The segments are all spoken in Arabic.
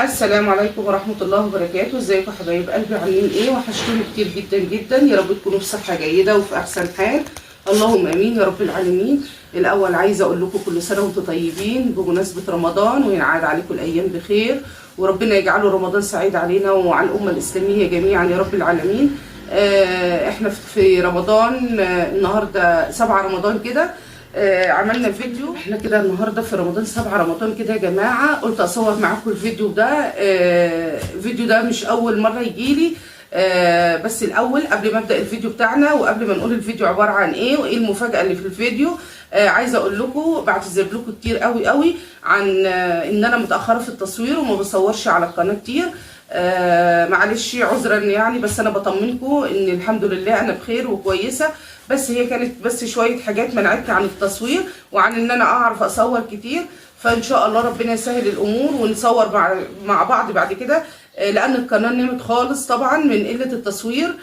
السلام عليكم ورحمة الله وبركاته. ازيكم حبايب قلبي، عاملين ايه؟ وحشتوني كتير جدا جدا. يا رب تكونوا في صحة جيدة وفي احسن حال، اللهم امين يا رب العالمين. الاول عايزة اقول لكم كل سنة وانتم طيبين بمناسبة رمضان، وينعاد عليكم الايام بخير، وربنا يجعله رمضان سعيد علينا وعلى الامة الاسلامية جميعا يا رب العالمين. احنا في رمضان، النهاردة 7 رمضان كده. عملنا فيديو احنا كده النهارده في رمضان 7 رمضان كده يا جماعه. قلت اصور معاكم الفيديو ده. الفيديو ده مش اول مره يجيلي، بس الاول قبل ما ابدا الفيديو بتاعنا وقبل ما نقول الفيديو عباره عن ايه وايه المفاجاه اللي في الفيديو، عايزه اقول لكم بعتذر لكم كتير قوي قوي عن ان انا متاخره في التصوير وما بصورش على القناه كتير. معلش عذرا يعني، بس انا بطمنكم ان الحمد لله انا بخير وكويسه، بس هي كانت بس شويه حاجات منعتني عن التصوير وعن ان انا اعرف اصور كتير. فان شاء الله ربنا يسهل الامور ونصور مع بعض بعد كده، لان القناه نمت خالص طبعا من قله التصوير.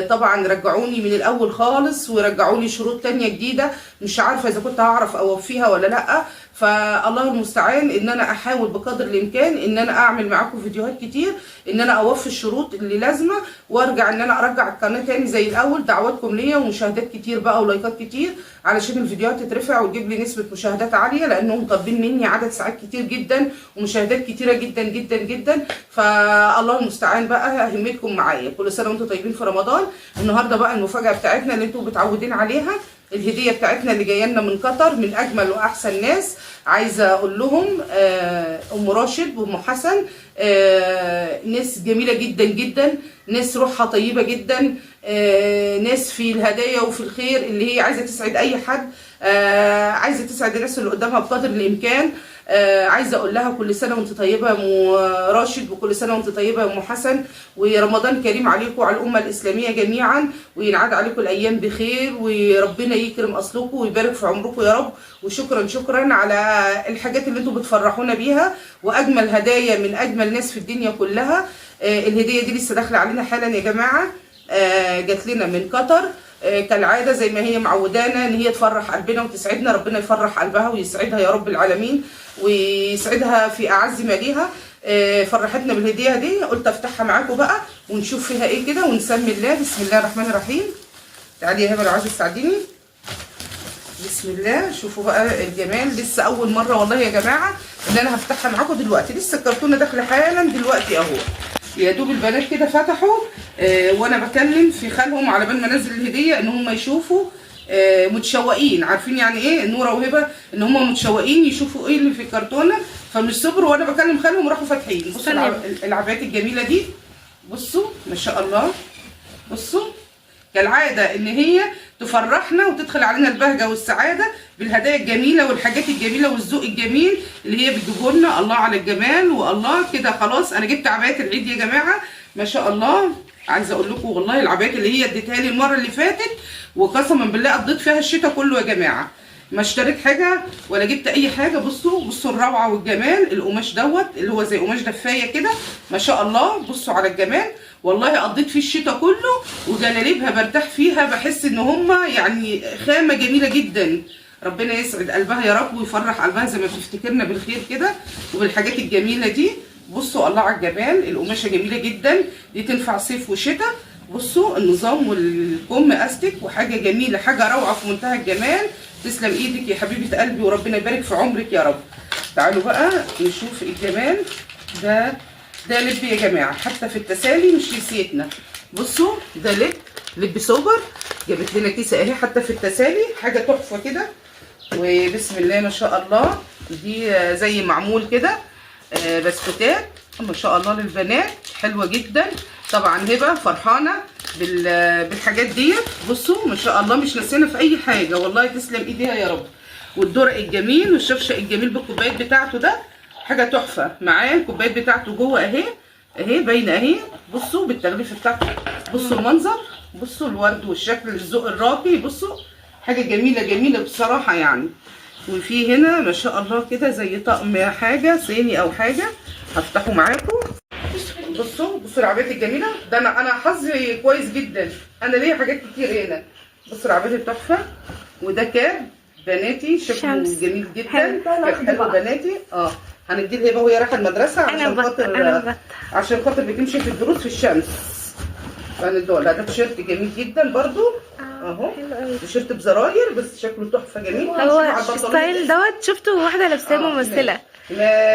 طبعا رجعوني من الاول خالص ورجعوا لي شروط تانية جديده، مش عارفه اذا كنت هعرف اوفيها ولا لا. فالله المستعان ان انا احاول بقدر الامكان ان انا اعمل معاكم فيديوهات كتير، ان انا اوفي الشروط اللي لازمه وارجع ان انا ارجع القناه تاني زي الاول. دعواتكم ليا ومشاهدات كتير بقى ولايكات كتير علشان الفيديوهات تترفع وتجيب لي نسبه مشاهدات عاليه، لانهم طالبين مني عدد ساعات كتير جدا ومشاهدات كتيره جدا جدا جدا. فالله المستعان بقى، همتكم معايا. كل سنه وانتم طيبين في رمضان. النهارده بقى المفاجاه بتاعتنا اللي انتم متعودين عليها، الهديه بتاعتنا اللي جايه لنا من قطر من اجمل واحسن ناس. عايزه اقول لهم ام راشد وام حسن، ناس جميله جدا جدا، ناس روحها طيبه جدا، ناس في الهدايا وفي الخير اللي هي عايزه تسعد اي حد، عايزه تسعد الناس اللي قدامها بقدر الامكان. عايزه اقول لها كل سنه وانت طيبه يا ام راشد، وكل سنه وانت طيبه يا ام حسن، ورمضان كريم عليكم وعلى الامه الاسلاميه جميعا، وينعاد عليكم الايام بخير، وربنا يكرم اصلكم ويبارك في عمركم يا رب. وشكرا شكرا على الحاجات اللي انتم بتفرحونا بيها، واجمل هدايا من اجمل ناس في الدنيا كلها. الهديه دي لسه داخله علينا حالا يا جماعه، جات لنا من قطر. كالعاده زي ما هي معودانا ان هي تفرح قلبنا وتسعدنا، ربنا يفرح قلبها ويسعدها يا رب العالمين ويسعدها في اعز ما ليها. فرحتنا بالهديه دي، قلت افتحها معاكم بقى ونشوف فيها ايه كده ونسمي الله. بسم الله الرحمن الرحيم. تعالي يا هبه لو عايزه تساعديني. بسم الله. شوفوا بقى الجمال، لسه اول مره والله يا جماعه ان انا هفتحها معاكم دلوقتي، لسه الكرتونه داخله حالا دلوقتي اهو. يا دوب البنات كده فتحوا، وانا بكلم في خالهم على بال ما انزل الهديه ان هم يشوفوا، متشوقين. عارفين يعني ايه نوره وهبه، ان هم متشوقين يشوفوا ايه اللي في الكرتونه، فمش صبروا وانا بكلم خالهم راحوا فاتحين. بصوا العبايات الجميله دي، بصوا ما شاء الله. بصوا كالعاده ان هي تفرحنا وتدخل علينا البهجه والسعاده بالهدايا الجميله والحاجات الجميله والذوق الجميل اللي هي بتجيبه لنا. الله على الجمال. والله كده خلاص انا جبت عبايات العيد يا جماعه ما شاء الله. عايزه اقول لكم والله العبايات اللي هي اديتها لي المره اللي فاتت وقسما بالله قضيت فيها الشتاء كله يا جماعه، ما اشتريت حاجه ولا جبت اي حاجه. بصوا الروعه والجمال. القماش دوت اللي هو زي قماش دفايه كده ما شاء الله. بصوا على الجمال، والله قضيت فيه الشتاء كله وجلاليبها برتاح فيها، بحس ان هما يعني خامه جميله جدا. ربنا يسعد قلبها يا رب ويفرح قلبها زي ما بتفتكرنا بالخير كده وبالحاجات الجميله دي. بصوا الله على الجمال. القماشه جميله جدا، دي تنفع صيف وشتاء. بصوا النظام والكم استك وحاجه جميله، حاجه روعه في منتهى الجمال. تسلم ايدك يا حبيبه قلبي وربنا يبارك في عمرك يا رب. تعالوا بقى نشوف الجمال ده لب يا جماعه، حتى في التسالي مش نسيتنا. بصوا ده لب سوبر، جابت لنا كيسه اهي حتى في التسالي، حاجه تحفه كده. وبسم الله ما شاء الله. دي زي معمول كده بسكوتات ما شاء الله للبنات، حلوه جدا. طبعا هبه فرحانه بالحاجات ديت. بصوا ما شاء الله مش نسينا في اي حاجه، والله تسلم ايديها يا رب. والدرق الجميل والشفشق الجميل بالكوبايات بتاعته ده حاجه تحفه. معاه الكوبايات بتاعته جوه اهي باينه اهي. بصوا بالتغليف بتاعته، بصوا المنظر، بصوا الورد والشكل الذوق الراقي. بصوا حاجه جميله جميله بصراحه يعني. وفي هنا ما شاء الله كده زي طقم حاجه صيني او حاجه، هفتحه معاكم. بصوا العبايات الجميله ده. انا حظي كويس جدا، انا ليا حاجات كتير هنا. بصوا العبايات التحفه. وده كاب بناتي شكله جميل جدا، حلو بناتي. هندي الهبه وهي رايحه المدرسه انا عشان خاطر بتمشي في الدروس في الشمس. فنديه لها. ده تيشيرت جميل جدا برضو اهو، تيشيرت بزراير بس شكله تحفه جميل. هو الستايل دوت شفته واحده لابساه ممثله،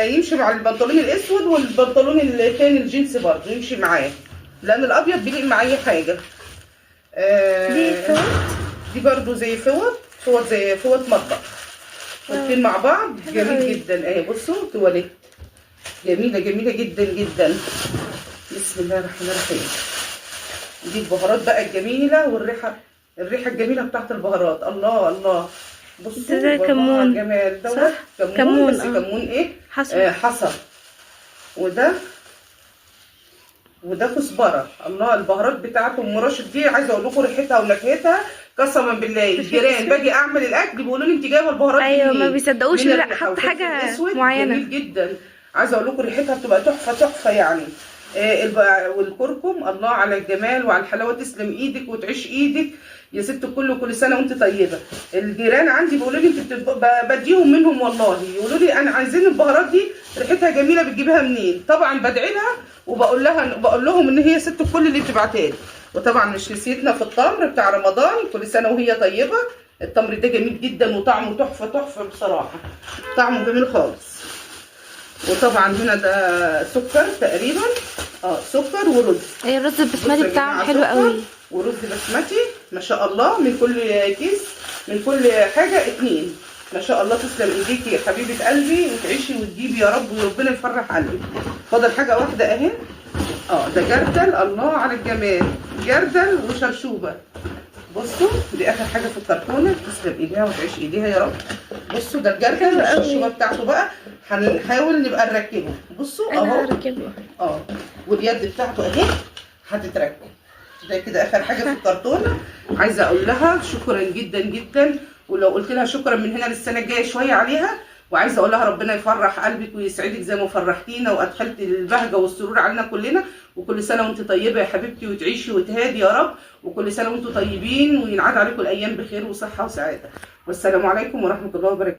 يمشي مع البنطلون الاسود والبنطلون الثاني الجينز برضو يمشي معاه، لان الابيض بيليق مع اي حاجه. دي فوط، دي برضو زي فوط زي فوط مطبخ حاطين مع بعض جميل جدا اهي. بصوا تواليت جميله جدا جدا. بسم الله الرحمن الرحيم. دي البهارات بقى الجميله والريحه الجميله بتاعت البهارات. الله الله. بصوا ده كمون جمال دوت كمون بس كمون ايه؟ حصى. وده كزبره. الله البهارات بتاعته ام راشد دي عايزه اقول لكم ريحتها ونكهتها قسما بالله. الجيران باجي اعمل الاكل بيقولوا لي انت جايبه البهارات دي. ايوه ما بيصدقوش لا حط حاجه معينه. جميل جدا. عايزه اقول لكم ريحتها بتبقى تحفه يعني. والكركم. الله على الجمال وعلى الحلاوه. تسلم ايدك وتعيش ايدك يا ست الكل. كل سنه وانت طيبه. الجيران عندي بيقولوا لي انت بديهم منهم والله، يقولوا لي انا عايزين البهارات دي ريحتها جميله بتجيبها منين؟ طبعا بدعي لها وبقول لهم ان هي ست الكل اللي بتبعتها لي. وطبعا مش نسيتنا في التمر بتاع رمضان، كل سنه وهي طيبه. التمر ده جميل جدا وطعمه تحفه بصراحه، طعمه جميل خالص. وطبعا هنا ده سكر تقريبا، سكر ورز. الرز البسمتي بتاعهم حلو قوي، ورز بسمتي ما شاء الله. من كل كيس من كل حاجه 2 ما شاء الله. تسلم ايديكي يا حبيبه قلبي وتعيشي وتجيبي يا رب وربنا يفرح قلبك. فاضل حاجه واحده اهي. ده جردل. الله على الجمال. جردل وشرشوبه. بصوا دي اخر حاجه في الكرتونه. تسلم ايديها وتعيش ايديها يا رب. بصوا ده الجردل والشرشوبه بتاعته بقى هنحاول نبقى نركبه. بصوا اهو. واليد بتاعته اهي هتتركب. ده كده اخر حاجه في الكرتونه. عايزه اقول لها شكرا جدا ولو قلت لها شكرا من هنا للسنه الجايه شويه عليها. وعايزه اقول لها ربنا يفرح قلبك ويسعدك زي ما فرحتينا وادخلتي البهجه والسرور علينا كلنا. وكل سنه وانت طيبه يا حبيبتي وتعيشي وتهادي يا رب. وكل سنه وانتم طيبين وينعاد عليكم الايام بخير وصحه وسعاده. والسلام عليكم ورحمه الله وبركاته.